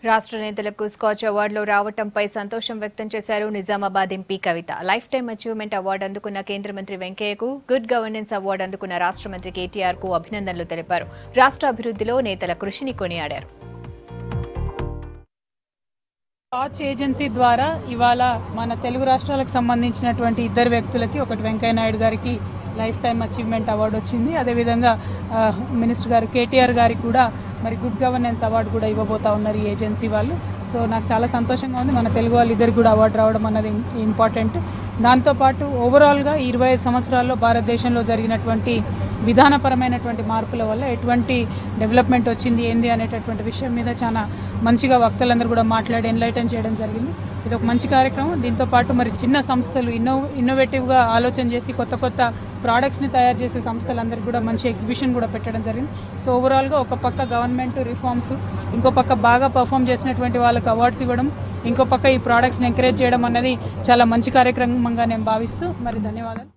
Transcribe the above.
రాష్ట్ర నేతలకు స్కాచ్ అవార్డులో రావటంపై సంతోషం వ్యక్తం చేశారు నిజామాబాద్ ఎంపీ కవిత. లైఫ్ టైం అచీవ్మెంట్ అవార్డు అందుకున్న కేంద్ర మంత్రి వెంకయ్యకు, గుడ్ గవర్నెన్స్ అవార్డు అందుకున్న రాష్ట్ర మంత్రి కేటీఆర్ కు అభినందనలు తెలిపారు. రాష్ట్ర అభివృద్ధిలో నేతల కృషిని కొనియాడారు. స్కాచ్ ఏజెన్సీ ద్వారా ఇవాళ మన తెలుగు రాష్ట్రాలకు సంబంధించినటువంటి ఇద్దరు వ్యక్తులకి, ఒకటి వెంకయ్య నాయుడు గారికి లైఫ్ టైం అచీవ్మెంట్ అవార్డు వచ్చింది. అదేవిధంగా మినిస్టర్ గారు కేటీఆర్ గారికి కూడా మరి గుడ్ గవర్నెన్స్ అవార్డు కూడా ఇవ్వబోతా ఉన్నారు ఈ ఏజెన్సీ వాళ్ళు. సో నాకు చాలా సంతోషంగా ఉంది. మన తెలుగు వాళ్ళు ఇద్దరికి కూడా అవార్డు రావడం అన్నది ఇంపార్టెంట్. దాంతోపాటు ఓవరాల్గా 25 సంవత్సరాల్లో భారతదేశంలో జరిగినటువంటి విధానపరమైనటువంటి మార్పుల వల్ల ఎటువంటి డెవలప్మెంట్ వచ్చింది ఏంది అనేటటువంటి విషయం మీద చాలా మంచిగా వక్తలందరూ కూడా మాట్లాడి ఎన్లైటన్ చేయడం జరిగింది. ఇది ఒక మంచి కార్యక్రమం. దీంతోపాటు మరి చిన్న సంస్థలు ఇన్నోవేటివ్గా ఆలోచన చేసి కొత్త కొత్త ప్రోడక్ట్స్ని తయారు చేసే సంస్థలందరికీ కూడా మంచి ఎగ్జిబిషన్ కూడా పెట్టడం జరిగింది. సో ఓవరాల్గా ఒక పక్క గవర్నమెంట్ రిఫార్మ్స్, ఇంకో పక్క బాగా పర్ఫామ్ చేసినటువంటి వాళ్ళకి అవార్డ్స్ ఇవ్వడం, ఇంకో పక్క ఈ ప్రోడక్ట్స్ని ఎంకరేజ్ చేయడం అన్నది చాలా మంచి కార్యక్రమంగా నేను భావిస్తూ మరి ధన్యవాదాలు.